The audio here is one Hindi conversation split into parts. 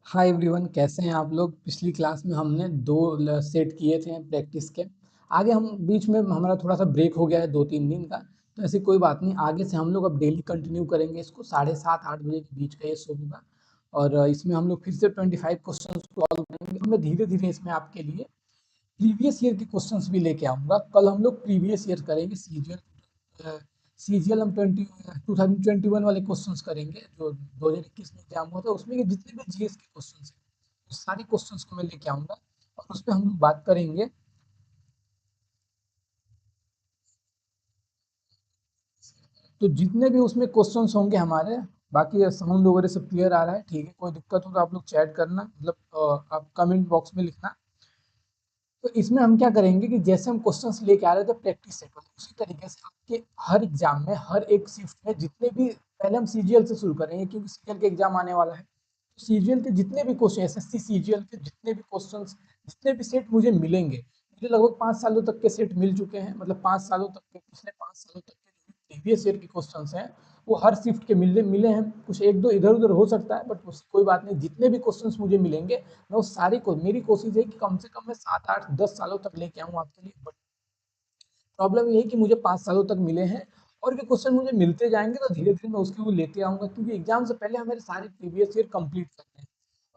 हाय एवरीवन, कैसे हैं आप लोग। पिछली क्लास में हमने दो सेट किए थे प्रैक्टिस के। आगे हम बीच में हमारा थोड़ा सा ब्रेक हो गया है 2-3 दिन का। तो ऐसी कोई बात नहीं, आगे से हम लोग अब डेली कंटिन्यू करेंगे इसको। 7:30-8 बजे के बीच का ये शो होगा। और इसमें हम लोग फिर से 25 क्वेश्चन सॉल्व करेंगे। मैं धीरे धीरे इसमें आपके लिए प्रीवियस ईयर के क्वेश्चंस भी लेके आऊंगा। कल हम लोग प्रीवियस ईयर करेंगे, सीजीएल हम 2021 वाले क्वेश्चंस करेंगे जो 2021 में एग्जाम हुआ था। उसमें के जितने भी जीएस के क्वेश्चंस हैं उस सारे क्वेश्चंस को मैं लेके आऊंगा और उस पर हम लोग बात करेंगे। तो जितने भी उसमें क्वेश्चंस होंगे हमारे, बाकी साउंड वगैरह सब क्लियर आ रहा है, ठीक है। कोई दिक्कत हो तो आप लोग चैट करना, मतलब आप कमेंट बॉक्स में लिखना। तो इसमें हम क्या करेंगे कि जैसे हम क्वेश्चंस लेके आ रहे थे प्रैक्टिस सेट वाले, उसी तरीके से आपके हर एग्जाम में, हर एक शिफ्ट में जितने भी, पहले हम सीजीएल से शुरू करेंगे क्योंकि सीजीएल के एग्जाम आने वाला है। तो सीजीएल के जितने भी क्वेश्चन, एसएससी सीजीएल के जितने भी क्वेश्चंस, जितने भी सेट मुझे मिलेंगे, मुझे लगभग 5 सालों तक के सेट मिल चुके हैं। मतलब 5 सालों तक के, पिछले 5 सालों तक के जो प्रीवियस ईयर के क्वेश्चंस हैं वो हर शिफ्ट के मिले मिले हैं। कुछ एक दो इधर उधर हो सकता है, बट उसकी कोई बात नहीं। जितने भी क्वेश्चंस मुझे मिलेंगे मैं उस सारी को, मेरी कोशिश है कि कम से कम मैं 7-8-10 सालों तक लेके आऊँ आपके लिए। बट प्रॉब्लम ये है कि मुझे 5 सालों तक मिले हैं और ये क्वेश्चन मुझे मिलते जाएंगे, तो धीरे धीरे मैं उसके वो लेते आऊंगा, क्योंकि एग्जाम से पहले हमारे सारे प्रीवियस ईयर कंप्लीट करने हैं।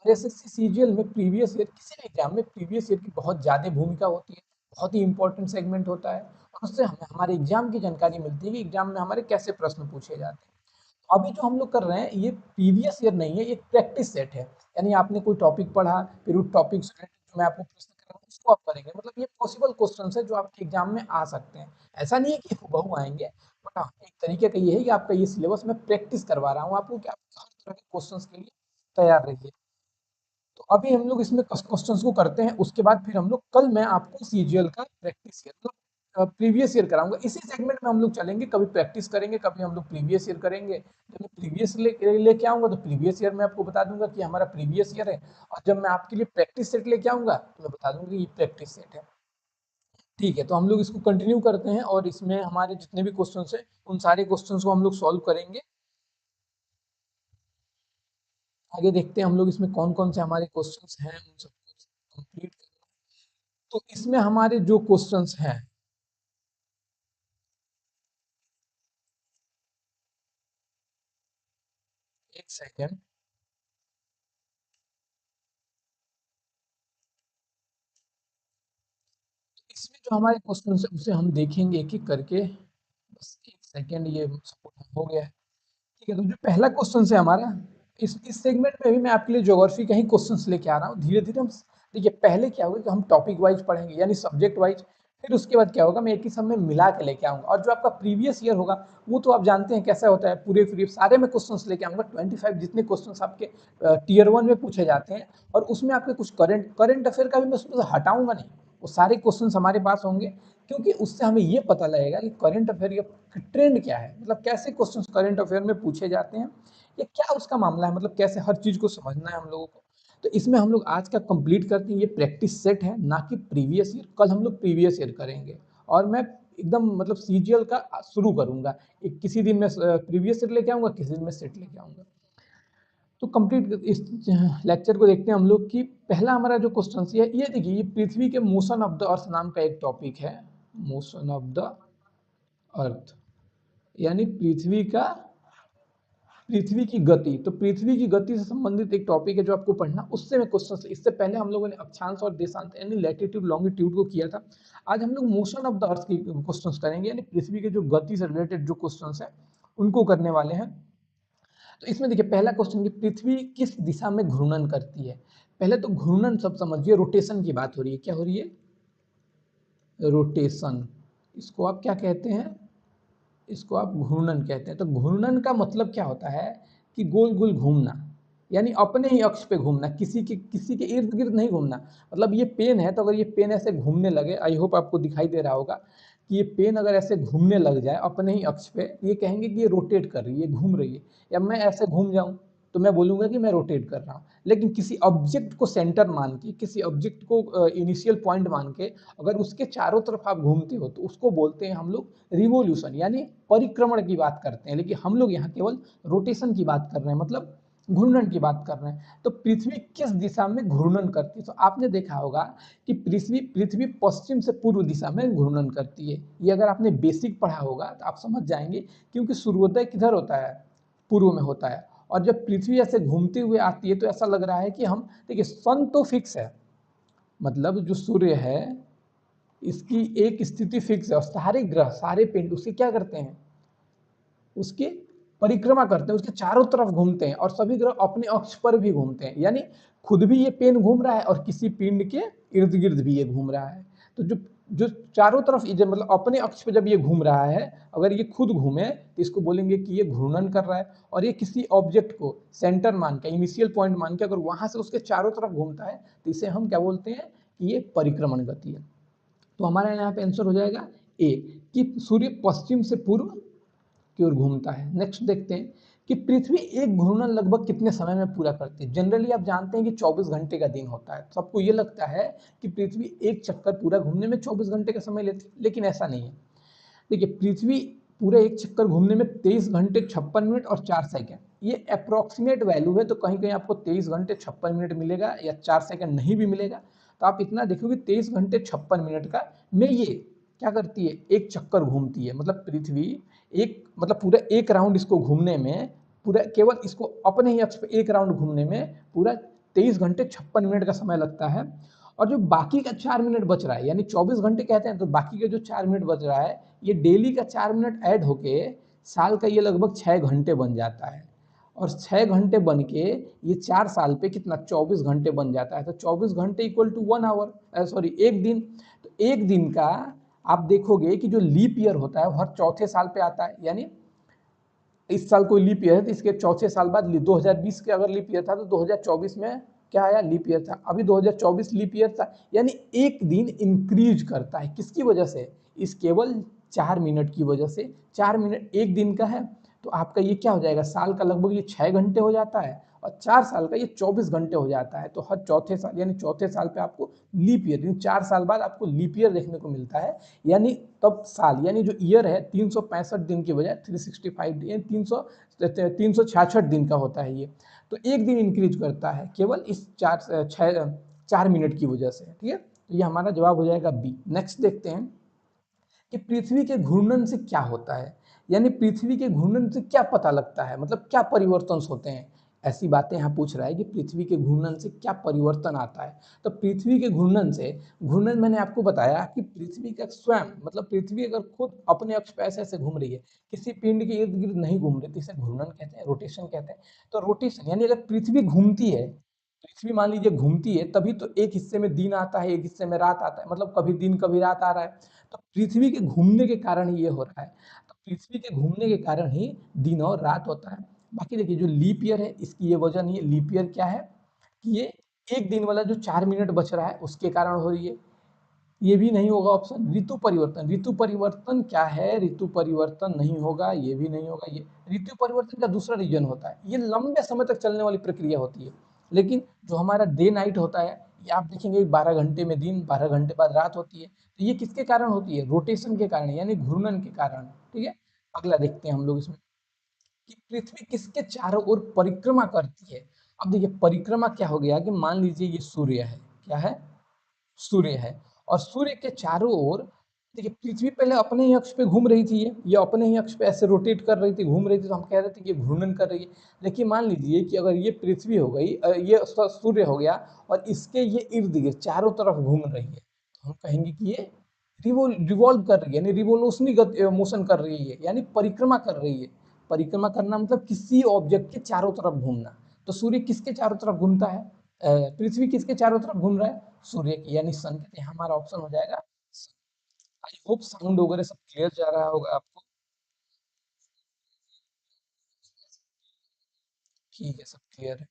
और एसएससी सीजीएल में प्रीवियस ईयर, किसी भी एग्जाम में प्रीवियस ईयर की बहुत ज़्यादा भूमिका होती है। बहुत ही इंपॉर्टेंट सेगमेंट होता है और उससे हमें हमारे एग्जाम की जानकारी मिलती है कि एग्जाम में हमारे कैसे प्रश्न पूछे जाते हैं। अभी जो हम लोग कर रहे हैं ये प्रीवियस ईयर नहीं है, ये प्रैक्टिस सेट है। यानी आपने कोई टॉपिक पढ़ा, फिर उस टॉपिक से रिलेटेड जो मैं आपको प्रश्न कर रहा हूँ उसको आप करेंगे। मतलब ये पॉसिबल क्वेश्चन है जो आपके एग्जाम में आ सकते हैं। ऐसा नहीं है कि हूबहू आएंगे, बट हाँ, एक तरीके का ये है कि आपका ये सिलेबस मैं प्रैक्टिस करवा रहा हूँ आपको, कि आप हर तरह के क्वेश्चन के लिए तैयार रहिए। तो अभी हम लोग इसमें क्वेश्चंस को करते हैं, उसके बाद फिर हम लोग, कल मैं आपको सीजीएल का प्रैक्टिस ईयर, मतलब प्रीवियस ईयर कराऊंगा। इसी सेगमेंट में हम लोग चलेंगे, कभी प्रैक्टिस करेंगे, कभी हम लोग प्रीवियस ईयर करेंगे। जब मैं प्रीवियस लेके आऊंगा तो प्रीवियस ईयर में आपको बता दूंगा कि हमारा प्रीवियस ईयर है, और जब मैं आपके लिए प्रैक्टिस सेट लेके आऊंगा तो मैं बता दूंगा कि ये प्रैक्टिस सेट है। ठीक है, तो हम लोग इसको कंटिन्यू करते हैं और इसमें हमारे जितने भी क्वेश्चन है उन सारे क्वेश्चन को हम लोग सॉल्व करेंगे। आगे देखते हैं हम लोग इसमें कौन कौन से हमारे क्वेश्चंस हैं, उन सबको कंप्लीट। तो इसमें हमारे जो क्वेश्चंस हैं, एक सेकेंड। इसमें जो हमारे क्वेश्चंस है उसे हम देखेंगे एक एक करके। बस एक सेकेंड, ये सपोर्ट हो गया है। ठीक है, तो जो पहला क्वेश्चन है हमारा, इस सेगमेंट में भी मैं आपके लिए ज्योग्राफी का ही क्वेश्चंस लेके आ रहा हूँ। धीरे धीरे हम, देखिए पहले क्या होगा कि हम टॉपिक वाइज पढ़ेंगे, यानी सब्जेक्ट वाइज। फिर उसके बाद क्या होगा, मैं एक ही सब में मिला के लेके आऊंगा। और जो आपका प्रीवियस ईयर होगा वो तो आप जानते हैं कैसा होता है, पूरे फ्री सारे में क्वेश्चंस लेके आऊंगा। 25 जितने क्वेश्चंस आपके टीयर 1 में पूछे जाते हैं, और उसमें आपके कुछ करंट करंट अफेयर का भी मैं उसमें से हटाऊंगा नहीं। वो सारे क्वेश्चंस हमारे पास होंगे, क्योंकि उससे हमें ये पता लगेगा कि करंट अफेयर का ट्रेंड क्या है, मतलब कैसे क्वेश्चंस करंट अफेयर में पूछे जाते हैं, या क्या उसका मामला है, मतलब कैसे हर चीज को समझना है हम लोगों को। तो इसमें हम लोग आज का कंप्लीट करते हैं। ये प्रैक्टिस सेट है, ना कि प्रीवियस ईयर। कल हम लोग प्रीवियस ईयर करेंगे और मैं एकदम मतलब सीजीएल का शुरू करूंगा। एक किसी दिन मैं प्रीवियस ईयर लेके आऊंगा, किसी दिन मैं सेट लेके आऊंगा। तो कंप्लीट इस लेक्चर को देखते हैं हम लोग। कि पहला हमारा जो क्वेश्चन है ये देखिए, ये पृथ्वी के मोशन ऑफ द अर्थ नाम का एक टॉपिक है। मोशन ऑफ द अर्थ, यानी पृथ्वी की गति। तो पृथ्वी की गति से संबंधित एक टॉपिक है जो आपको पढ़ना। उससे मैं क्वेश्चन, इससे पहले हम लोगों ने अक्षांश और देशांत यानी लैटिट्यूड लॉन्गिट्यूड को किया था। आज हम लोग मोशन ऑफ द अर्थ की क्वेश्चंस करेंगे, यानी पृथ्वी के जो गति से रिलेटेड जो क्वेश्चंस है उनको करने वाले हैं। तो इसमें देखिए पहला क्वेश्चन कि पृथ्वी किस दिशा में घूर्णन करती है। पहले तो घूर्णन सब समझिए, रोटेशन की बात हो रही है। क्या हो रही है? रोटेशन। इसको आप क्या कहते हैं? इसको आप घूर्णन कहते हैं। तो घूर्णन का मतलब क्या होता है कि गोल गोल घूमना, यानी अपने ही अक्ष पे घूमना, किसी के इर्द गिर्द नहीं घूमना। मतलब ये पेन है, तो अगर ये पेन ऐसे घूमने लगे, आई होप आपको दिखाई दे रहा होगा कि ये पेन अगर ऐसे घूमने लग जाए अपने ही अक्ष पे, ये कहेंगे कि ये रोटेट कर रही है, घूम रही है। या मैं ऐसे घूम जाऊं तो मैं बोलूंगा कि मैं रोटेट कर रहा हूँ। लेकिन किसी ऑब्जेक्ट को सेंटर मान के, किसी ऑब्जेक्ट को इनिशियल पॉइंट मान के अगर उसके चारों तरफ आप घूमते हो तो उसको बोलते हैं हम लोग रिवोल्यूशन, यानी परिक्रमण की बात करते हैं। लेकिन हम लोग यहाँ केवल रोटेशन की बात कर रहे हैं। मतलब घूर्णन की बात कर रहे हैं, तो पृथ्वी किस दिशा में घूर्णन करती है? तो आपने देखा होगा कि पृथ्वी पृथ्वी पश्चिम से पूर्व दिशा में घूर्णन करती है। ये अगर आपने बेसिक पढ़ा होगा तो आप समझ जाएंगे, क्योंकि सूर्योदय किधर होता है? पूर्व में होता है। और जब पृथ्वी ऐसे घूमते हुए आती है तो ऐसा लग रहा है कि हम, देखिए सन तो फिक्स है, मतलब जो सूर्य है इसकी एक स्थिति फिक्स है, और सारे ग्रह सारे पिंड उसके क्या करते हैं? उसकी परिक्रमा करते हैं, उसके चारों तरफ घूमते हैं, और सभी ग्रह अपने अक्ष पर भी घूमते हैं, यानी खुद भी ये पेन घूम रहा है और किसी पिंड के इर्द गिर्द भी ये घूम रहा है। तो जो जो चारों तरफ मतलब अपने अक्ष पे जब ये घूम रहा है, अगर ये खुद घूमे तो इसको बोलेंगे कि ये घूर्णन कर रहा है। और ये किसी ऑब्जेक्ट को सेंटर मान के, इनिशियल पॉइंट मान के, अगर वहां से उसके चारों तरफ घूमता है तो इसे हम क्या बोलते हैं? कि ये परिक्रमण गति है। तो हमारा यहाँ पे आंसर हो जाएगा ए, कि सूर्य पश्चिम से पूर्व की ओर घूमता है। नेक्स्ट देखते हैं कि पृथ्वी एक घूर्णन लगभग कितने समय में पूरा करती है? जनरली आप जानते हैं कि 24 घंटे का दिन होता है, सबको ये लगता है कि पृथ्वी एक चक्कर पूरा घूमने में 24 घंटे का समय लेती है, लेकिन ऐसा नहीं है। देखिए पृथ्वी पूरे एक चक्कर घूमने में 23 घंटे 56 मिनट और 4 सेकंड, ये अप्रोक्सीमेट वैल्यू है, तो कहीं कहीं आपको 23 घंटे 56 मिनट मिलेगा या 4 सेकंड नहीं भी मिलेगा। तो आप इतना देखोगे 23 घंटे 56 मिनट का में ये क्या करती है? एक चक्कर घूमती है, मतलब पृथ्वी एक, मतलब पूरा एक राउंड इसको घूमने में, पूरा केवल इसको अपने ही अक्ष पे एक राउंड घूमने में पूरा 23 घंटे 56 मिनट का समय लगता है। और जो बाकी का 4 मिनट बच रहा है, यानी 24 घंटे कहते हैं, तो बाकी का जो 4 मिनट बच रहा है, ये डेली का 4 मिनट ऐड होके साल का ये लगभग 6 घंटे बन जाता है। और 6 घंटे बन के ये 4 साल पे कितना? 24 घंटे बन जाता है। तो 24 घंटे इक्वल टू 1 आवर, सॉरी एक दिन। तो एक दिन का आप देखोगे कि जो लीप ईयर होता है हर चौथे साल पे आता है, यानी इस साल कोई लीप ईयर है तो इसके चौथे साल बाद 2020 के अगर लीप ईयर था तो 2024 में क्या आया? लीप ईयर था। अभी 2024 लीप ईयर था, यानी एक दिन इंक्रीज करता है। किसकी वजह से? इस केवल 4 मिनट की वजह से। 4 मिनट एक दिन का है, तो आपका ये क्या हो जाएगा? साल का लगभग ये 6 घंटे हो जाता है, और 4 साल का ये 24 घंटे हो जाता है। तो हर चौथे साल, यानी चौथे साल पे आपको लीप ईयर, यानी 4 साल बाद आपको लीप ईयर देखने को मिलता है। यानी तब साल, यानी जो ईयर है 365 दिन की बजाय 365 दिन, 366 दिन का होता है ये। तो एक दिन इंक्रीज करता है केवल इस 4 मिनट की वजह से। ठीक है, तो ये हमारा जवाब हो जाएगा बी। नेक्स्ट देखते हैं कि पृथ्वी के घूर्णन से क्या होता है, यानी पृथ्वी के घूर्णन से क्या पता लगता है, मतलब क्या परिवर्तन होते हैं। ऐसी बातें यहाँ पूछ रहा है कि पृथ्वी के घूर्णन से क्या परिवर्तन आता है। तो पृथ्वी के घूर्णन से, घूर्णन मैंने आपको बताया कि पृथ्वी का स्वयं, मतलब पृथ्वी अगर खुद अपने अक्ष पे ऐसे ऐसे घूम रही है, किसी पिंड के इर्द गिर्द नहीं घूम रही, तो इसे घूर्णन कहते हैं, रोटेशन कहते हैं। तो रोटेशन यानी अगर पृथ्वी घूमती है, पृथ्वी मान लीजिए घूमती है, तभी तो एक हिस्से में दिन आता है, एक हिस्से में रात आता है, मतलब कभी दिन कभी रात आ रहा है। तो पृथ्वी के घूमने के कारण ही ये हो रहा है। तो पृथ्वी के घूमने के कारण ही दिन और रात होता है। बाकी देखिए जो लीप ईयर है इसकी ये वजह नहीं है। लीप ईयर क्या है कि ये एक दिन वाला जो 4 मिनट बच रहा है उसके कारण हो रही है। ये भी नहीं होगा ऑप्शन। ऋतु परिवर्तन, ऋतु परिवर्तन क्या है? ऋतु परिवर्तन नहीं होगा, ये भी नहीं होगा। ये ऋतु परिवर्तन का दूसरा रीजन होता है, ये लंबे समय तक चलने वाली प्रक्रिया होती है। लेकिन जो हमारा डे नाइट होता है, ये आप देखेंगे 12 घंटे में दिन, 12 घंटे बाद रात होती है। तो ये किसके कारण होती है? रोटेशन के कारण, यानी घूर्णन के कारण। ठीक है, अगला देखते हैं हम लोग इसमें कि पृथ्वी किसके चारों ओर परिक्रमा करती है। अब देखिए परिक्रमा क्या हो गया कि मान लीजिए ये सूर्य है, क्या है? सूर्य है। और सूर्य के चारों ओर देखिए पृथ्वी पहले अपने ही अक्ष पे घूम रही थी, ये अपने ही अक्ष पे ऐसे रोटेट कर रही थी, घूम रही थी, तो हम कह रहे थे कि ये घूर्णन कर रही है। देखिए मान लीजिए कि अगर ये पृथ्वी हो गई, ये सूर्य हो गया, और इसके ये इर्द गिर्द चारों तरफ घूम रही है, तो हम कहेंगे कि ये रिवॉल्व कर रही है, यानी रिवोल्यूशनरी मोशन कर रही है, यानी परिक्रमा कर रही है। परिक्रमा करना मतलब किसी ऑब्जेक्ट के चारों तरफ घूमना। तो सूर्य किसके चारों तरफ घूमता है? पृथ्वी किसके चारों तरफ घूम रहा है? सूर्य की, यानी सन के। हमारा ऑप्शन हो जाएगा। आई होप साउंड वगैरह सब क्लियर जा रहा होगा आपको। ठीक है, सब क्लियर है।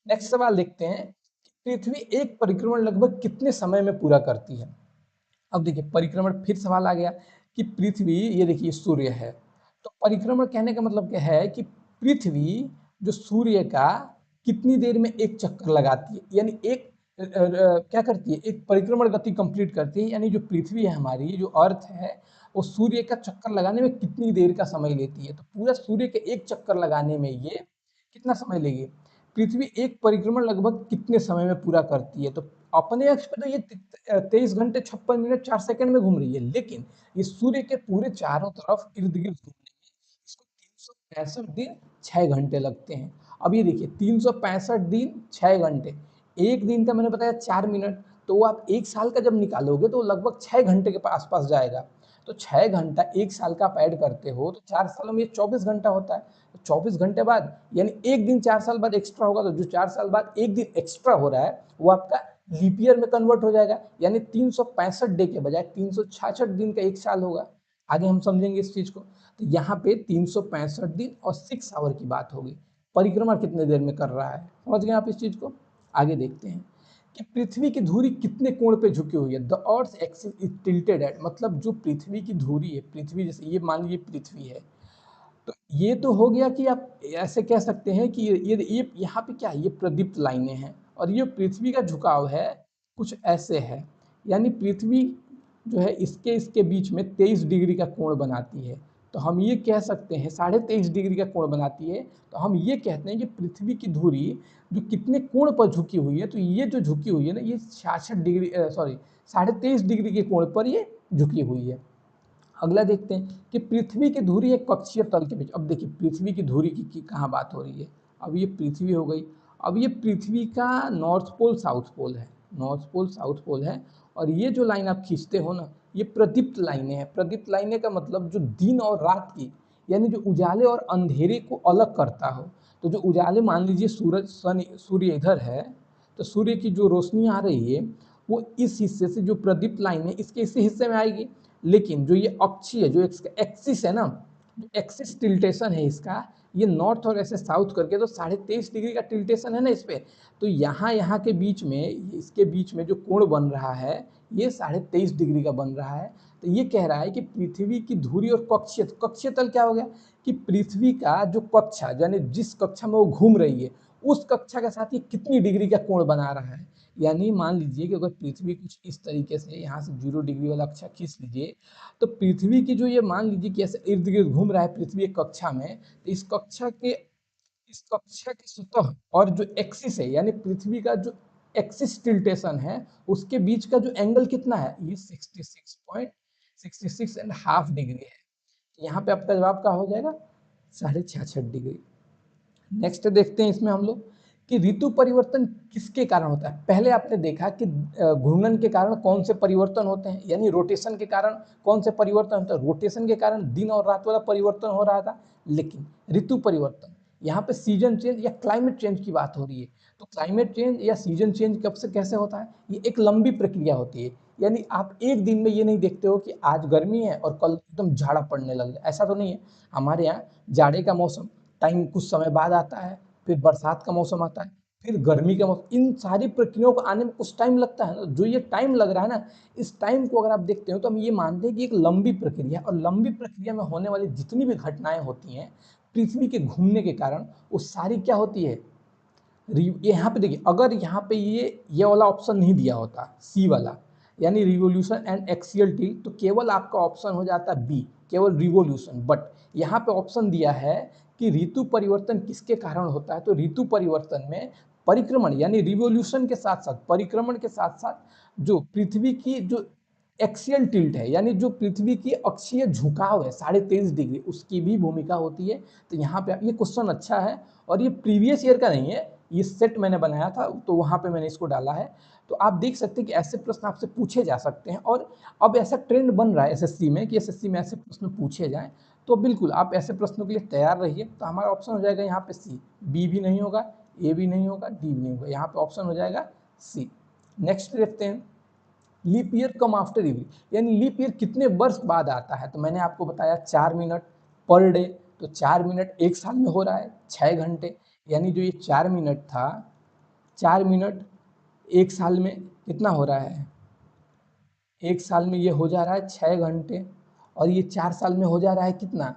नेक्स्ट सवाल देखते हैं कि पृथ्वी एक परिक्रमण लगभग कितने समय में पूरा करती है। अब देखिए परिक्रमण, फिर सवाल आ गया कि पृथ्वी, ये देखिए सूर्य है, तो परिक्रमण कहने का मतलब क्या है कि पृथ्वी जो सूर्य का कितनी देर में एक चक्कर लगाती है, यानी एक क्या करती है? एक परिक्रमण गति कंप्लीट करती है। यानी जो पृथ्वी है हमारी, जो अर्थ है, वो सूर्य का चक्कर लगाने में कितनी देर का समय लेती है। तो पूरा सूर्य के एक चक्कर लगाने में ये कितना समय लेगी? पृथ्वी एक परिक्रमण लगभग कितने समय में पूरा करती है? तो अपने अक्ष पे तो ये 23 घंटे 56 मिनट 4 सेकंड में घूम रही है, लेकिन ये सूर्य के पूरे चारों तरफ इर्द-गिर्द घूमने में इसको 365 दिन 6 घंटे लगते हैं। अब ये देखिए 365 दिन 6 घंटे, एक दिन का मैंने बताया 4 मिनट, तो आप 1 साल का जब निकालोगे तो लगभग 6 घंटे के आस-पास जाएगा। तो 6 घंटा 1 साल का आप ऐड करते हो तो 4 सालों में ये 24 घंटा होता है। तो 24 घंटे बाद यानी एक दिन 4 साल बाद एक्स्ट्रा होगा, तो जो 4 साल बाद एक दिन एक्स्ट्रा हो रहा है वो आपका लीप ईयर में कन्वर्ट हो जाएगा, यानी 365 डे के बजाय 366 दिन का एक साल होगा। आगे हम समझेंगे इस चीज को। तो यहाँ पे 365 दिन और 6 आवर की बात होगी। परिक्रमा कितने देर में कर रहा है, समझ गए आप इस चीज को। आगे देखते हैं कि पृथ्वी की धुरी कितने कोण पे झुकी हुई है। The earth axis is tilted at, मतलब जो पृथ्वी की धुरी है, पृथ्वी जैसे ये मान लीजिए पृथ्वी है, तो ये तो हो गया कि आप ऐसे कह सकते हैं कि ये यहाँ पे क्या है, ये प्रदीप्त लाइनें हैं और ये पृथ्वी का झुकाव है कुछ ऐसे है, यानी पृथ्वी जो है इसके इसके बीच में 23 डिग्री का कोण बनाती है। तो हम ये कह सकते हैं 23.5 डिग्री का कोण बनाती है, तो हम ये कहते हैं कि पृथ्वी की धुरी जो कितने कोण पर झुकी हुई है, तो ये जो झुकी हुई है ना, ये 66 डिग्री 23.5 डिग्री के कोण पर ये झुकी हुई है। अगला देखते हैं कि पृथ्वी की धुरी एक कक्षीय तल के बीच। अब देखिए पृथ्वी की धुरी की कहाँ बात हो रही है। अब ये पृथ्वी हो गई, अब ये पृथ्वी का नॉर्थ पोल साउथ पोल है, नॉर्थ पोल साउथ पोल है, और ये जो लाइन आप खींचते हो ना, ये प्रदीप्त लाइनें हैं। प्रदीप्त लाइनें का मतलब जो दिन और रात की, यानी जो उजाले और अंधेरे को अलग करता हो। तो जो उजाले, मान लीजिए सूर्य इधर है, तो सूर्य की जो रोशनी आ रही है वो इस हिस्से से, जो प्रदीप्त लाइन है इसके इसी हिस्से में आएगी, लेकिन जो ये अक्षीय जो एक्सिस है ना, जो एक्सिस टिल्टेशन है इसका, ये नॉर्थ और ऐसे साउथ करके, तो 23.5 डिग्री का टिल्टेशन है ना इस पे, तो यहाँ के बीच में, इसके बीच में जो कोण बन रहा है ये 23.5 डिग्री का बन रहा है। तो ये कह रहा है कि पृथ्वी की धुरी और कक्षीय तल क्या हो गया कि पृथ्वी का जो कक्षा, यानी जिस कक्षा में वो घूम रही है उस कक्षा के साथ ये कितनी डिग्री का कोण बना रहा है। यानी मान लीजिए कि अगर पृथ्वी कुछ इस तरीके से, यहाँ से 0 डिग्री वाला अक्षा खींच लीजिए, तो पृथ्वी की जो ये मान लीजिए कि ऐसे इर्द गिर्द घूम रहा है पृथ्वी एक कक्षा में, तो इस कक्षा की सतह और जो एक्सिस है, यानी पृथ्वी का जो एक्सिस टिल्टेशन है, उसके बीच का जो एंगल कितना है, ये 66.66 डिग्री है। यहाँ पे आपका जवाब क्या हो जाएगा, 66.5 डिग्री। नेक्स्ट देखते हैं इसमें हम लोग कि ऋतु परिवर्तन किसके कारण होता है। पहले आपने देखा कि घूर्णन के कारण कौन से परिवर्तन होते हैं, यानी रोटेशन के कारण कौन से परिवर्तन होता है। रोटेशन के कारण दिन और रात वाला परिवर्तन हो रहा था, लेकिन ऋतु परिवर्तन, यहाँ पे सीजन चेंज या क्लाइमेट चेंज की बात हो रही है। तो क्लाइमेट चेंज या सीजन चेंज कब से कैसे होता है, ये एक लंबी प्रक्रिया होती है। यानी आप एक दिन में ये नहीं देखते हो कि आज गर्मी है और कल एकदम झाड़ा पड़ने लग जाए, ऐसा तो नहीं है। हमारे यहाँ जाड़े का मौसम टाइम कुछ समय बाद आता है, फिर बरसात का मौसम आता है, फिर गर्मी का मौसम, इन सारी प्रक्रियाओं को आने में कुछ टाइम लगता है ना। जो ये टाइम लग रहा है ना, इस टाइम को अगर आप देखते हो तो हम ये मानते हैं कि एक लंबी प्रक्रिया, और लंबी प्रक्रिया में होने वाली जितनी भी घटनाएं होती हैं पृथ्वी के घूमने के कारण, वो सारी क्या होती है, यहाँ पे देखिए, अगर यहाँ पे ये वाला ऑप्शन नहीं दिया होता, सी वाला, यानी रिवोल्यूशन एंड एक्सियल टिल्ट, तो केवल आपका ऑप्शन हो जाता बी, केवल रिवोल्यूशन। बट यहाँ पे ऑप्शन दिया है कि ऋतु परिवर्तन किसके कारण होता है, तो ऋतु परिवर्तन में परिक्रमण, यानी रिवोल्यूशन के साथ साथ, परिक्रमण के साथ साथ जो पृथ्वी की जो एक्सियल टिल्ट है, यानी जो पृथ्वी की अक्षीय झुकाव है 23.5 डिग्री, उसकी भी भूमिका होती है। तो यहाँ पे ये क्वेश्चन अच्छा है, और ये प्रीवियस ईयर का नहीं है, ये सेट मैंने बनाया था तो वहाँ पे मैंने इसको डाला है। तो आप देख सकते हैं कि ऐसे प्रश्न आपसे पूछे जा सकते हैं, और अब ऐसा ट्रेंड बन रहा है एसएससी में कि एसएससी में ऐसे प्रश्न पूछे जाएं। तो बिल्कुल आप ऐसे प्रश्नों के लिए तैयार रहिए। तो हमारा ऑप्शन हो जाएगा यहाँ पे सी, बी भी नहीं होगा, ए भी नहीं होगा, डी भी नहीं होगा, यहाँ पे ऑप्शन हो जाएगा सी। नेक्स्ट देखते हैं, leap year come after every, यानी लीप ईयर कितने वर्ष बाद आता है। तो मैंने आपको बताया 4 मिनट पर डे, तो 4 मिनट एक साल में हो रहा है 6 घंटे, यानी जो ये 4 मिनट था, 4 मिनट एक साल में कितना हो रहा है, एक साल में ये हो जा रहा है 6 घंटे, और ये 4 साल में हो जा रहा है कितना,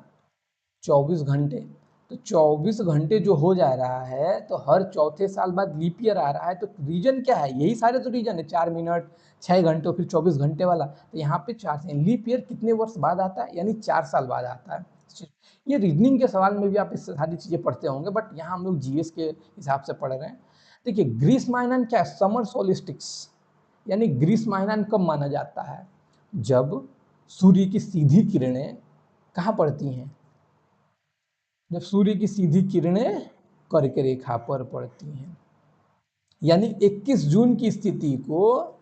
24 घंटे। तो 24 घंटे जो हो जा रहा है, तो हर चौथे साल बाद लीप ईयर आ रहा है। तो रीजन क्या है, यही सारे तो रीजन है, 4 मिनट 6 घंटे फिर 24 घंटे वाला। तो यहाँ पे 4 से लीप ईयर कितने वर्ष बाद आता है, यानी 4 साल बाद आता है। ये रीजनिंग के सवाल में भी आप इससे सारी चीज़ें पढ़ते होंगे, बट यहाँ हम लोग जीएस के हिसाब से पढ़ रहे हैं। देखिए ग्रीष्मायनन क्या है, समर सोलिस्टिक्स, यानी ग्रीष्मायनन कब माना जाता है, जब सूर्य की सीधी किरणें कहाँ पड़ती हैं, जब सूर्य की सीधी किरणें कर्क रेखा पर पड़ती हैं। यानी 21 जून की स्थिति को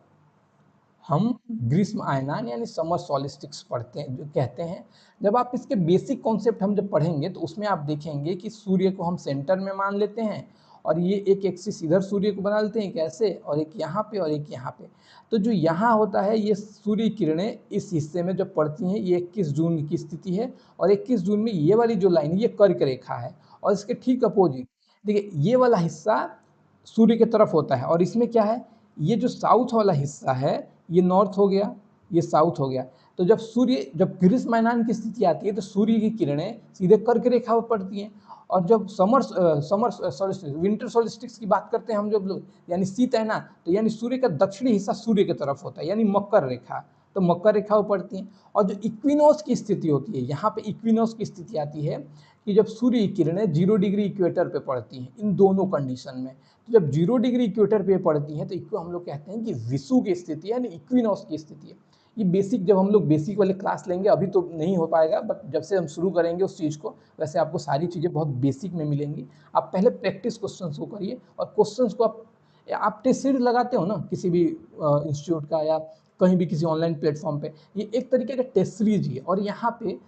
हम ग्रीष्म आयनान यानी समर सॉलिस्टिक्स पढ़ते हैं, जो कहते हैं। जब आप इसके बेसिक कॉन्सेप्ट हम जब पढ़ेंगे तो उसमें आप देखेंगे कि सूर्य को हम सेंटर में मान लेते हैं और ये एक एक्सिस इधर सूर्य को बना लेते हैं कैसे, और एक यहाँ पे और एक यहाँ पे। तो जो यहाँ होता है ये सूर्य किरणें इस हिस्से में जब पड़ती हैं, ये 21 जून की स्थिति है, और 21 जून में ये वाली जो लाइन है ये कर्क रेखा है, और इसके ठीक अपोजिट देखिए ये वाला हिस्सा सूर्य की तरफ होता है, और इसमें क्या है, ये जो साउथ वाला हिस्सा है ये नॉर्थ हो गया, ये साउथ हो गया। तो जब ग्रीष्मायनान की स्थिति आती है तो सूर्य की किरणें सीधे कर्क रेखा पर पड़ती हैं, और जब विंटर सोलिस्टिक्स की बात करते हैं हम जब लोग, यानी शीत है ना, तो यानी सूर्य का दक्षिणी हिस्सा सूर्य की तरफ होता है, यानी मकर रेखा, तो मकर रेखा पर पड़ती हैं। और जो इक्विनोस की स्थिति होती है, यहाँ पे इक्विनोस की स्थिति आती है कि जब सूर्य की किरणें 0 डिग्री इक्वेटर पे पड़ती हैं, इन दोनों कंडीशन में। तो जब 0 डिग्री इक्वेटर पे पड़ती हैं तो इसको हम लोग कहते हैं कि विषुव की स्थिति यानी इक्विनोस की स्थिति है। ये बेसिक जब हम लोग बेसिक वाले क्लास लेंगे, अभी तो नहीं हो पाएगा, बट जब से हम शुरू करेंगे उस चीज़ को, वैसे आपको सारी चीज़ें बहुत बेसिक में मिलेंगी। आप पहले प्रैक्टिस क्वेश्चंस को करिए, और क्वेश्चंस को आप टेस्ट सीरीज लगाते हो ना किसी भी इंस्टीट्यूट का या कहीं भी किसी ऑनलाइन प्लेटफॉर्म पे, ये एक तरीके का टेस्ट सीरीज ही है। और यहाँ पे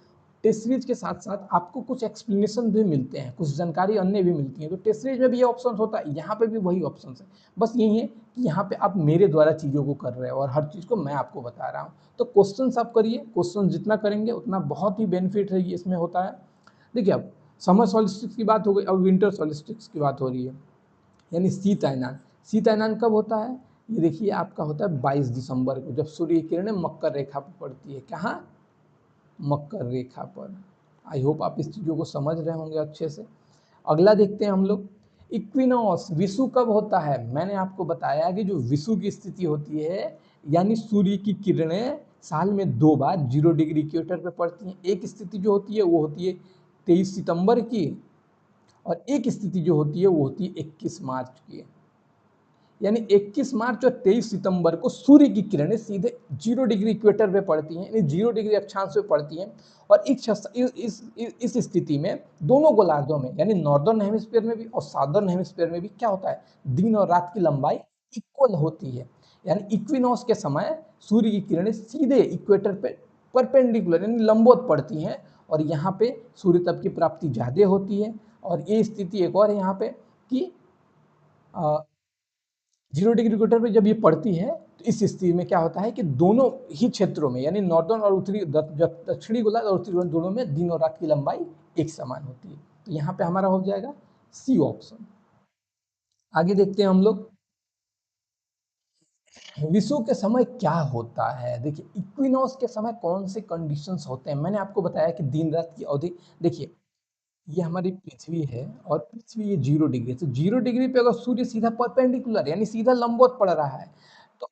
टेस्ट सीरीज के साथ साथ आपको कुछ एक्सप्लेनेशन भी मिलते हैं, कुछ जानकारी अन्य भी मिलती है। तो टेस्ट सीरीज में भी ये ऑप्शन होता है, यहाँ पे भी वही ऑप्शन है। बस यही है कि यहाँ पे आप मेरे द्वारा चीज़ों को कर रहे हो और हर चीज़ को मैं आपको बता रहा हूँ। तो क्वेश्चन आप करिए, क्वेश्चन जितना करेंगे उतना बहुत ही बेनिफिट है, इसमें होता है। देखिए अब समर सॉलिस्टिक्स की बात हो गई, अब विंटर सॉलिस्टिक्स की बात हो रही है, यानी शीतायनान। शीतायनान कब होता है, ये देखिए आपका होता है 22 दिसंबर को, जब सूर्य की किरणें मकर रेखा पर पड़ती है। कहाँ, मकर रेखा पर। आई होप आप इस चीज़ों को समझ रहे होंगे अच्छे से। अगला देखते हैं हम लोग, इक्विनॉस, विषु कब होता है। मैंने आपको बताया कि जो विषु की स्थिति होती है, यानी सूर्य की किरणें साल में 2 बार 0 डिग्री इक्वेटर पे पड़ती हैं। एक स्थिति जो होती है वो होती है 23 सितंबर की, और एक स्थिति जो होती है वो होती है 21 मार्च की। यानी 21 मार्च और 23 सितंबर को सूर्य की किरणें सीधे 0 डिग्री इक्वेटर पे पड़ती हैं, यानी 0 डिग्री अक्षांश पे पड़ती हैं। और इस स्थिति में दोनों गोलार्धों में, यानी नॉर्दर्न हेमिस्फीयर में भी और साउदर्न हेमिस्फीयर में भी क्या होता है, दिन और रात की लंबाई इक्वल होती है। यानी इक्विनॉस के समय सूर्य की किरणें सीधे इक्वेटर पे परपेंडिकुलर यानी लंबवत पड़ती हैं, और यहाँ पे सूर्य तप की प्राप्ति ज़्यादा होती है। और ये स्थिति एक और है यहाँ पे कि 0 डिग्री इक्वेटर पे जब ये पड़ती है तो इस स्थिति में क्या होता है कि दोनों ही क्षेत्रों में, यानी नॉर्दर्न और उत्तरी दक्षिणी गोलार्ध और उत्तरी गोलार्ध दोनों में दिन और रात की लंबाई एक समान होती है। तो यहाँ पे हमारा हो जाएगा सी ऑप्शन। आगे देखते हैं हम लोग, विषुव के समय क्या होता है। देखिए इक्विनॉक्स के समय कौन से कंडीशंस होते हैं, मैंने आपको बताया कि दिन रात की अवधि। देखिए ये हमारी पृथ्वी है, और पृथ्वी ये 0 डिग्री, तो 0 डिग्री पे अगर सूर्य सीधा परपेंडिकुलर यानी सीधा लंबवत पड़ रहा है, तो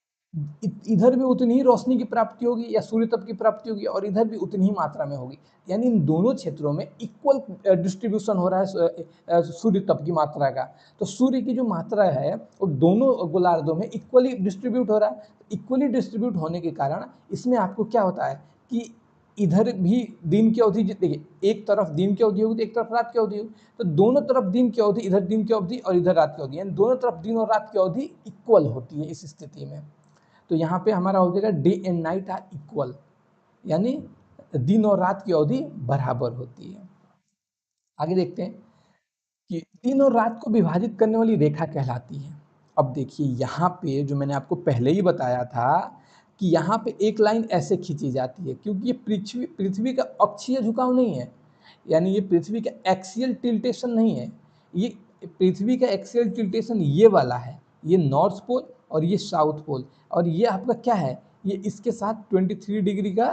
इधर भी उतनी ही रोशनी की प्राप्ति होगी या सूर्य तप की प्राप्ति होगी, और इधर भी उतनी ही मात्रा में होगी। यानी इन दोनों क्षेत्रों में इक्वल डिस्ट्रीब्यूशन हो रहा है सूर्य तप की मात्रा का। तो सूर्य की जो मात्रा है वो दोनों गोलार्धों में इक्वली डिस्ट्रीब्यूट हो रहा है। इक्वली डिस्ट्रीब्यूट होने के कारण इसमें आपको क्या होता है कि इधर भी दिन की अवधि, देखिए एक तरफ दिन की अवधि होगी तो एक तरफ रात की अवधि होगी, तो दोनों तरफ दिन की अवधि, इधर दिन की अवधि और इधर रात की अवधि, यानी दोनों तरफ दिन और रात की अवधि इक्वल होती है इस स्थिति में। तो यहाँ पे हमारा हो जाएगा day and night are equal, यानी दिन और रात की अवधि बराबर होती है। आगे देखते हैं कि दिन और रात को विभाजित करने वाली रेखा कहलाती है। अब देखिए यहाँ पे जो मैंने आपको पहले ही बताया था कि यहाँ पे एक लाइन ऐसे खींची जाती है, क्योंकि ये पृथ्वी का अक्षीय झुकाव नहीं है, यानी ये पृथ्वी का एक्सियल टिल्टेशन नहीं है। ये पृथ्वी का एक्सियल टिल्टेशन ये वाला है, ये नॉर्थ पोल और ये साउथ पोल, और ये आपका क्या है, ये इसके साथ 23 डिग्री का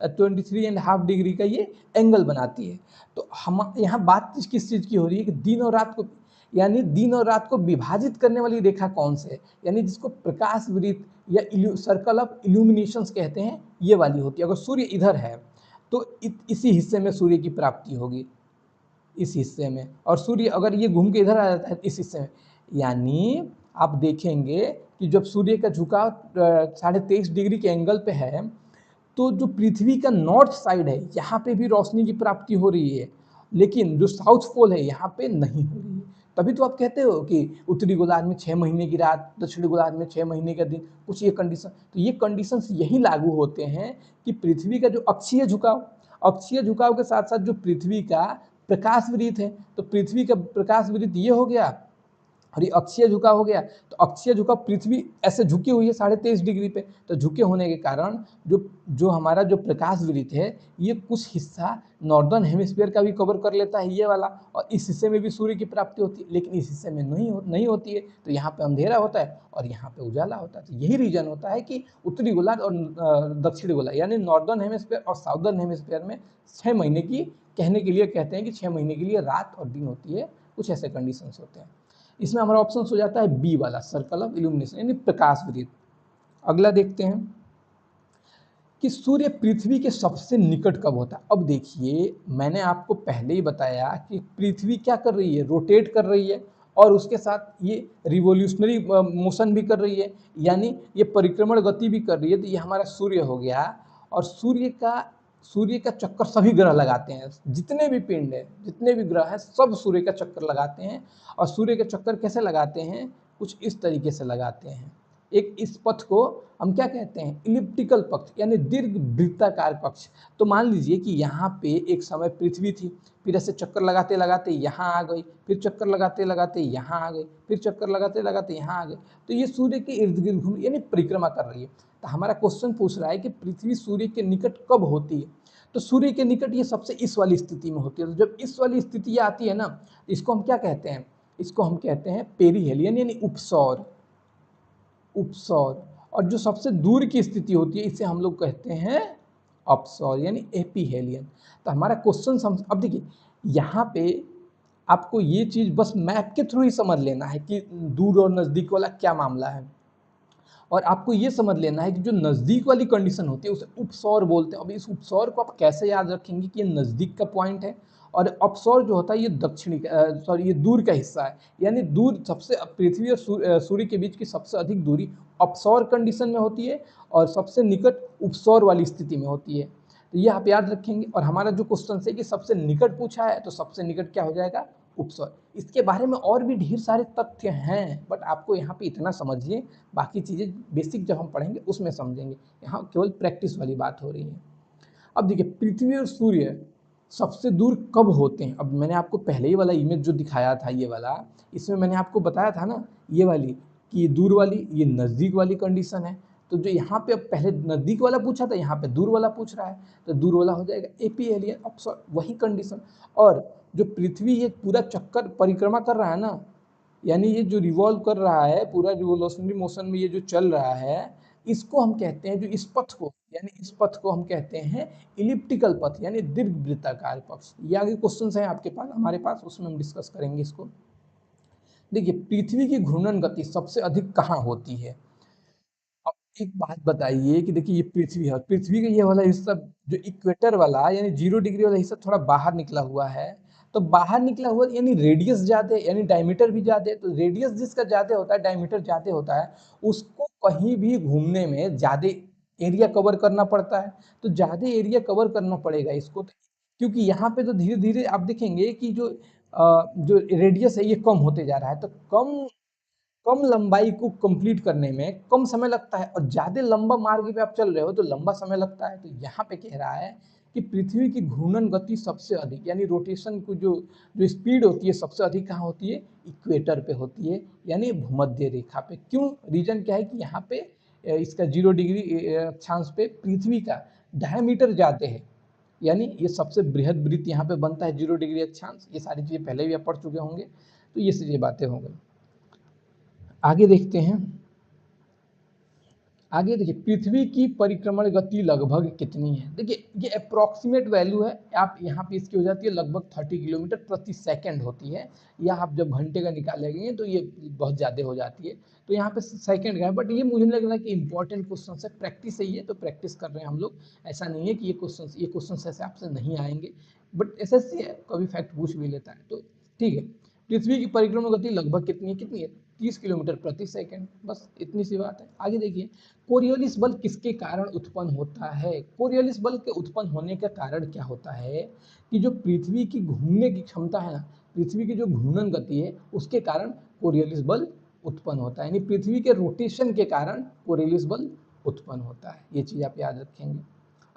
23.5 डिग्री का ये एंगल बनाती है। तो हम यहाँ बात किस चीज़ की हो रही है कि दिन और रात को, यानी दिन और रात को विभाजित करने वाली रेखा कौन से है, यानी जिसको प्रकाश वृत्त या सर्कल ऑफ इल्यूमिनेशंस कहते हैं, ये वाली होती है। अगर सूर्य इधर है तो इसी हिस्से में सूर्य की प्राप्ति होगी, इस हिस्से में। और सूर्य अगर ये घूम के इधर आ जाता है इस हिस्से में, यानी आप देखेंगे कि जब सूर्य का झुकाव 23.5 डिग्री के एंगल पे है, तो जो पृथ्वी का नॉर्थ साइड है यहाँ पे भी रोशनी की प्राप्ति हो रही है, लेकिन जो साउथ पोल है यहाँ पे नहीं हो रही है। तभी तो आप कहते हो कि उत्तरी गोलार्ध में 6 महीने की रात, दक्षिणी गोलार्ध में 6 महीने का दिन, कुछ ये कंडीशन। तो ये कंडीशंस यही लागू होते हैं कि पृथ्वी का जो अक्षीय झुकाव के साथ साथ जो पृथ्वी का प्रकाश वृत्त है, तो पृथ्वी का प्रकाश वृत्त ये हो गया और ये अक्षीय झुकाव हो गया। तो अक्षीय झुकाव, पृथ्वी ऐसे झुकी हुई है 23.5 डिग्री पे, तो झुके होने के कारण जो हमारा जो प्रकाश वृत्त है ये कुछ हिस्सा नॉर्दर्न हेमिस्फीयर का भी कवर कर लेता है ये वाला, और इस हिस्से में भी सूर्य की प्राप्ति होती है, लेकिन इस हिस्से में नहीं होती है। तो यहाँ पे अंधेरा होता है और यहाँ पे उजाला होता है। तो यही रीजन होता है कि उत्तरी गोलार्ध और दक्षिणी गोलार्ध यानी नॉर्दर्न हेमिस्फीयर और साउदर्न हेमिस्फीयर में 6 महीने की, कहने के लिए कहते हैं कि 6 महीने के लिए रात और दिन होती है, कुछ ऐसे कंडीशंस होते हैं। इसमें हमारा ऑप्शन हो जाता है बी वाला, सर्कल ऑफ इल्यूमिनेशन यानी प्रकाश वृत्त। अगला देखते हैं कि सूर्य पृथ्वी के सबसे निकट कब होता है। अब देखिए, मैंने आपको पहले ही बताया कि पृथ्वी क्या कर रही है, रोटेट कर रही है, और उसके साथ ये रिवोल्यूशनरी मोशन भी कर रही है, यानी ये परिक्रमण गति भी कर रही है। तो ये हमारा सूर्य हो गया, और सूर्य का चक्कर सभी ग्रह लगाते हैं, जितने भी पिंड है, जितने भी ग्रह हैं, सब सूर्य का चक्कर लगाते हैं। और सूर्य का चक्कर कैसे लगाते हैं, कुछ इस तरीके से लगाते हैं। एक इस पथ को हम क्या कहते हैं, इलिप्टिकल पक्ष यानी दीर्घ वृत्ताकार पक्ष। तो मान लीजिए कि यहाँ पे एक समय पृथ्वी थी, फिर ऐसे चक्कर लगाते लगाते यहाँ आ गई, फिर चक्कर लगाते लगाते यहाँ आ गई, फिर चक्कर लगाते लगाते यहाँ आ गई। तो ये सूर्य के इर्द गिर्द घूम यानी परिक्रमा कर रही है। तो हमारा क्वेश्चन पूछ रहा है कि पृथ्वी सूर्य के निकट कब होती है। तो सूर्य के निकट ये सबसे इस वाली स्थिति में होती है। तो जब इस वाली स्थिति आती है ना, इसको हम क्या कहते हैं, इसको हम कहते हैं पेरीहेलियन यानी उपसौर। और जो सबसे दूर की स्थिति होती है इसे हम लोग कहते हैं अपसौर यानी एपीहेलियन। तो हमारा क्वेश्चन समझ, अब देखिए यहाँ पे आपको ये चीज बस मैप के थ्रू ही समझ लेना है कि दूर और नजदीक वाला क्या मामला है, और आपको ये समझ लेना है कि जो नजदीक वाली कंडीशन होती है उसे उपसौर बोलते हैं। अब इस उपसौर को आप कैसे याद रखेंगे कि ये नजदीक का पॉइंट है, और अपसौर जो होता है ये दक्षिणी ये दूर का हिस्सा है, यानी दूर सबसे पृथ्वी और सूर्य के बीच की सबसे अधिक दूरी अपसौर कंडीशन में होती है, और सबसे निकट उपसौर वाली स्थिति में होती है। तो ये आप याद रखेंगे। और हमारा जो क्वेश्चन है कि सबसे निकट पूछा है, तो सबसे निकट क्या हो जाएगा, उपसौर। इसके बारे में और भी ढेर सारे तथ्य हैं, बट आपको यहाँ पे इतना समझिए, बाकी चीज़ें बेसिक जब हम पढ़ेंगे उसमें समझेंगे, यहाँ केवल प्रैक्टिस वाली बात हो रही है। अब देखिए, पृथ्वी और सूर्य सबसे दूर कब होते हैं। अब मैंने आपको पहले ही वाला इमेज जो दिखाया था ये वाला, इसमें मैंने आपको बताया था ना ये वाली, कि ये दूर वाली, ये नज़दीक वाली कंडीशन है। तो जो यहाँ पे पहले नज़दीक वाला पूछा था, यहाँ पे दूर वाला पूछ रहा है, तो दूर वाला हो जाएगा एपीहेलियन अपसौर, वही कंडीशन। और जो पृथ्वी ये पूरा चक्कर परिक्रमा कर रहा है ना, यानी ये जो रिवॉल्व कर रहा है पूरा रिवोल्यूशनरी मोशन में ये जो चल रहा है, इसको हम कहते हैं, जो इस पथ को, यानी इस पथ को हम कहते हैं इलिप्टिकल पथ यानी दीर्घवृत्ताकार पथ। ये आगे क्वेश्चन है आपके पास, हमारे पास, उसमें हम डिस्कस करेंगे इसको। देखिए, पृथ्वी की घूर्णन गति सबसे अधिक कहाँ होती है। अब एक बात बताइए कि देखिए, ये पृथ्वी है, पृथ्वी का ये वाला हिस्सा जो इक्वेटर वाला यानी 0 डिग्री वाला हिस्सा थोड़ा बाहर निकला हुआ है। तो बाहर निकला हुआ यानी रेडियस ज्यादा यानी डायमीटर भी ज्यादा है। तो रेडियस जिसका ज्यादा होता है, डायमीटर ज्यादा होता है, उसको कहीं भी घूमने में ज्यादा एरिया कवर करना पड़ता है। तो ज्यादा एरिया कवर करना पड़ेगा इसको, तो क्योंकि यहाँ पे तो धीरे धीरे आप देखेंगे कि जो रेडियस है ये कम होते जा रहा है। तो कम कम लंबाई को कंप्लीट करने में कम समय लगता है, और ज्यादा लंबा मार्ग पे आप चल रहे हो तो लंबा समय लगता है। तो यहाँ पे कह रहा है कि पृथ्वी की घूर्णन गति सबसे अधिक यानी रोटेशन को जो जो स्पीड होती है सबसे अधिक कहाँ होती है, इक्वेटर पे होती है, यानी भूमध्य रेखा पे। क्यों, रीजन क्या है कि यहाँ पे इसका 0 डिग्री अक्षांश पे पृथ्वी का डायमीटर ज्यादा है, यानी ये सबसे बृहद वृत्त यहाँ पे बनता है 0 डिग्री अक्षांश। ये सारी चीजें पहले भी आप पढ़ चुके होंगे, तो ये सारी बातें हो गई। आगे देखते हैं, आगे देखिए, पृथ्वी की परिक्रमण गति लगभग कितनी है। देखिए ये अप्रॉक्सीमेट वैल्यू है, आप यहाँ पे इसकी हो जाती है लगभग 30 किलोमीटर प्रति सेकंड होती है, या आप जब घंटे का निकालेंगे तो ये बहुत ज़्यादा हो जाती है, तो यहाँ पे सेकंड का है। बट ये मुझे लग रहा है कि इंपॉर्टेंट क्वेश्चन है, प्रैक्टिस सही है तो प्रैक्टिस कर रहे हैं हम लोग, ऐसा नहीं है कि ये क्वेश्चन ऐसे आपसे नहीं आएंगे, बट एसएससी है, कभी फैक्ट पूछ भी लेता है, तो ठीक है। पृथ्वी की परिक्रमण गति लगभग कितनी है 30 किलोमीटर प्रति सेकंड, बस इतनी सी बात है। आगे देखिए, कोरियोलिस बल किसके कारण उत्पन्न होता है। कोरियोलिस बल के उत्पन्न होने का कारण क्या होता है कि जो पृथ्वी की घूमने की क्षमता है ना, पृथ्वी की जो घूर्णन गति है उसके कारण कोरियोलिस बल उत्पन्न होता है, यानी पृथ्वी के रोटेशन के कारण कोरियोलिस बल उत्पन्न होता है, ये चीज आप याद रखेंगे।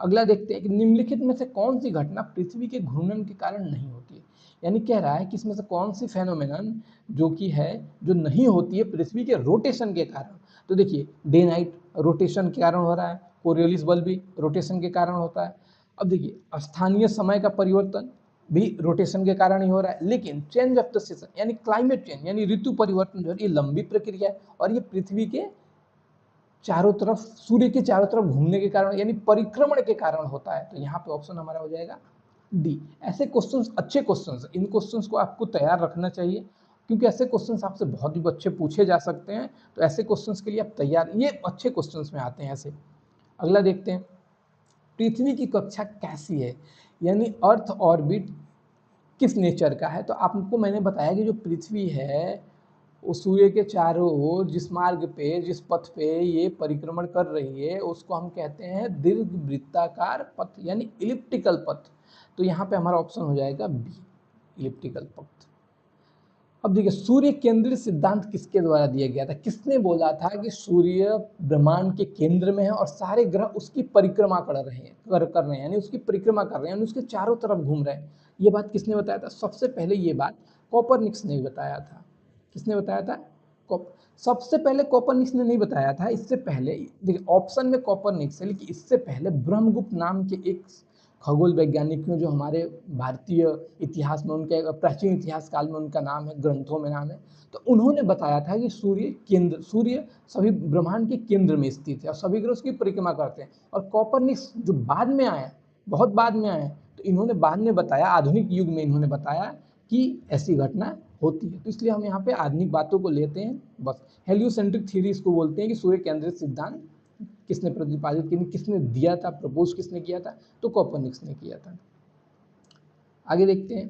अगला देखते हैं कि निम्नलिखित में से कौन सी घटना पृथ्वी के घूर्णन के कारण नहीं होती है, यानी कह रहा है कि इसमें से कौन सी फेनोमेनन जो कि है जो नहीं होती है पृथ्वी के रोटेशन के कारण। तो देखिए डे नाइट रोटेशन के कारण हो रहा है, कोरियोलिस बल भी रोटेशन के कारण होता है। अब देखिए स्थानीय समय का परिवर्तन भी रोटेशन के कारण ही हो रहा है, लेकिन चेंज ऑफ द सीजन यानी क्लाइमेट चेंज यानी ऋतु परिवर्तन जो है ये लंबी प्रक्रिया है, और ये पृथ्वी के चारों तरफ, सूर्य के चारों तरफ घूमने के कारण यानी परिक्रमण के कारण होता है। तो यहाँ पे ऑप्शन हमारा हो जाएगा डी। ऐसे क्वेश्चंस अच्छे क्वेश्चंस, इन क्वेश्चंस को आपको तैयार रखना चाहिए, क्योंकि ऐसे क्वेश्चंस आपसे बहुत ही अच्छे पूछे जा सकते हैं, तो ऐसे क्वेश्चंस के लिए आप तैयार, ये अच्छे क्वेश्चंस में आते हैं ऐसे। अगला देखते हैं, पृथ्वी की कक्षा कैसी है, यानी अर्थ ऑर्बिट किस नेचर का है। तो आपको मैंने बताया कि जो पृथ्वी है वो सूर्य के चारों ओर जिस मार्ग पे, जिस पथ पे ये परिक्रमण कर रही है उसको हम कहते हैं दीर्घ वृत्ताकार पथ यानी इलिप्टिकल पथ। तो यहाँ पे हमारा ऑप्शन हो जाएगा बी, इलिप्टिकल पथ। अब देखिए, सूर्य केंद्रित सिद्धांत किसके द्वारा दिया गया था, किसने बोला था कि सूर्य ब्रह्मांड के केंद्र में है और सारे ग्रह उसकी परिक्रमा कर रहे हैं यानी उसकी परिक्रमा कर रहे हैं, उसके चारों तरफ घूम रहे हैं। ये बात किसने बताया था, सबसे पहले ये बात कोपरनिकस ने बताया था। किसने बताया था, सबसे पहले कोपरनिकस ने नहीं बताया था, इससे पहले देखिए ऑप्शन में कोपरनिकस है, लेकिन इससे पहले ब्रह्मगुप्त नाम के एक खगोल वैज्ञानिक जो हमारे भारतीय इतिहास में, उनके प्राचीन इतिहास काल में उनका नाम है, ग्रंथों में नाम है, तो उन्होंने बताया था कि सूर्य सभी ब्रह्मांड के केंद्र में स्थित है और सभी ग्रह उसकी परिक्रमा करते हैं। और कोपरनिकस जो बाद में आए, बहुत बाद में आए, तो इन्होंने बाद में बताया, आधुनिक युग में इन्होंने बताया कि ऐसी घटना होती है। तो इसलिए हम यहाँ पे आधुनिक बातों को लेते हैं बस। हेलियोसेंट्रिक थ्योरी इसको बोलते हैं कि सूर्य केंद्रित सिद्धांत किसने प्रतिपादित किया, किसने दिया था, प्रपोज किसने किया था, तो कोपरनिकस ने किया था। आगे देखते हैं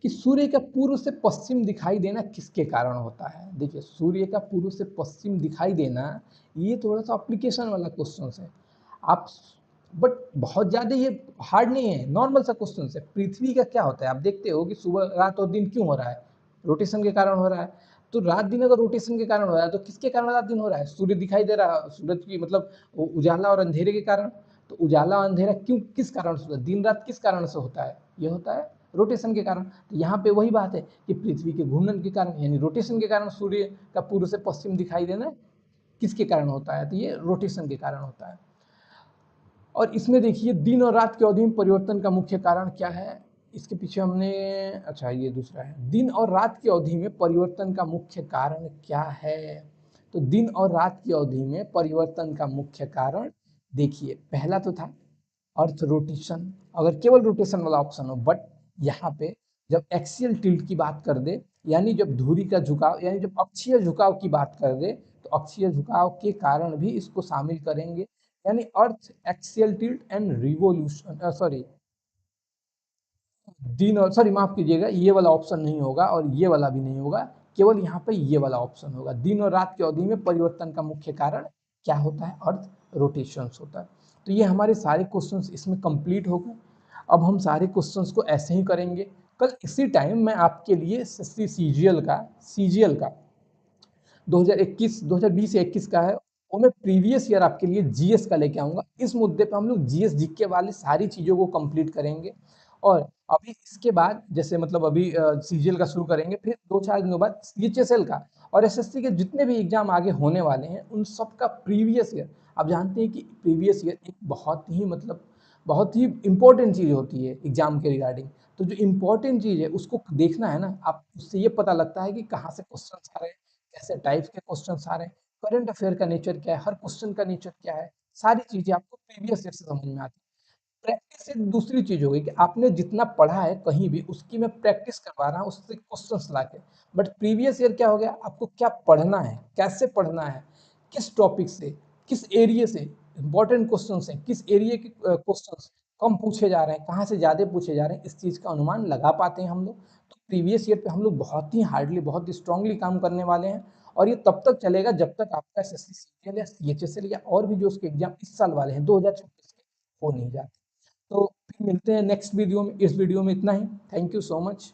कि सूर्य का पूर्व से पश्चिम दिखाई देना किसके कारण होता है। देखिए सूर्य का पूर्व से पश्चिम दिखाई देना ये थोड़ा सा एप्लीकेशन वाला क्वेश्चन है, आप बट बहुत ज्यादा ये हार्ड नहीं है, नॉर्मल सा क्वेश्चन है। पृथ्वी का क्या होता है, आप देखते हो कि सुबह रात और दिन क्यों हो रहा है, रोटेशन के कारण हो रहा है। तो रात दिन अगर रोटेशन के कारण हो रहा है तो किसके कारण रात दिन हो रहा है, सूर्य दिखाई दे रहा है, सूरज की मतलब उजाला और अंधेरे के कारण। तो उजाला अंधेरा क्यों, किस कारण से, दिन रात किस कारण से होता है, ये होता है रोटेशन के कारण। तो यहाँ पे वही बात है कि पृथ्वी के घूर्णन के कारण यानी रोटेशन के कारण सूर्य का पूर्व से पश्चिम दिखाई देना किसके कारण होता है, तो ये रोटेशन के कारण होता है। और इसमें देखिए दिन और रात की अवधि में परिवर्तन का मुख्य कारण क्या है, इसके पीछे हमने, अच्छा ये दूसरा है, दिन और रात की अवधि में परिवर्तन का मुख्य कारण क्या है। तो दिन और रात की अवधि में परिवर्तन का मुख्य कारण देखिए, पहला तो था अर्थ रोटेशन, अगर केवल रोटेशन वाला ऑप्शन हो, बट यहाँ पे जब एक्सियल टिल्ट की बात कर दे, यानी जब धुरी का झुकाव, यानी जब अक्षीय झुकाव की बात कर दे, तो अक्षीय झुकाव के कारण भी इसको शामिल करेंगे, यानी earth axial tilt and revolution, sorry दिन और, सॉरी माफ कीजिएगा, ये वाला ऑप्शन नहीं होगा और ये वाला भी नहीं होगा, केवल यहाँ पे ये वाला ऑप्शन होगा। दिन और रात की अवधि में परिवर्तन का मुख्य कारण क्या होता है, अर्थ रोटेशन होता है। तो ये हमारे सारे क्वेश्चंस इसमें कंप्लीट हो गए। अब हम सारे क्वेश्चंस को ऐसे ही करेंगे, कल इसी टाइम मैं आपके लिए सीजीएल का 2020 या 21 का है, वो मैं प्रीवियस ईयर आपके लिए जीएस का लेके आऊंगा। इस मुद्दे पे हम लोग जीएस जीके वाली सारी चीजों को कंप्लीट करेंगे। और अभी इसके बाद जैसे मतलब अभी सीजीएल का शुरू करेंगे, फिर 2-4 दिनों बाद सीएचएसएल का, और एसएससी के जितने भी एग्जाम आगे होने वाले हैं उन सब का प्रीवियस ईयर। आप जानते हैं कि प्रीवियस ईयर एक बहुत ही मतलब बहुत ही इंपॉर्टेंट चीज होती है एग्जाम के रिगार्डिंग। तो जो इंपॉर्टेंट चीज है उसको देखना है ना, आप उससे ये पता लगता है कि कहाँ से क्वेश्चन आ रहे हैं, कैसे टाइप के क्वेश्चन आ रहे हैं, करंट अफेयर का नेचर क्या है, हर क्वेश्चन का नेचर क्या है, सारी चीजें आपको प्रीवियस ईयर से समझ में आती है। प्रैक्टिस एक दूसरी चीज हो गई कि आपने जितना पढ़ा है कहीं भी उसकी मैं प्रैक्टिस करवा रहा हूँ उससे क्वेश्चंस लाके। बट प्रीवियस ईयर क्या हो गया, आपको क्या पढ़ना है, कैसे पढ़ना है, किस टॉपिक से, किस एरिया से इंपॉर्टेंट क्वेश्चन है, किस एरिया के क्वेश्चन कम पूछे जा रहे हैं, कहाँ से ज्यादा पूछे जा रहे हैं, इस चीज का अनुमान लगा पाते हैं हम लोग। तो प्रीवियस ईयर पे हम लोग बहुत ही हार्डली, बहुत ही स्ट्रांगली काम करने वाले हैं। और ये तब तक चलेगा जब तक आपका एसएससी सीजीएल या सीएचएसएल या और भी जो उसके एग्जाम इस साल वाले हैं 2026 के हो नहीं जाते। तो फिर मिलते हैं नेक्स्ट वीडियो में। इस वीडियो में इतना ही। Thank you so much.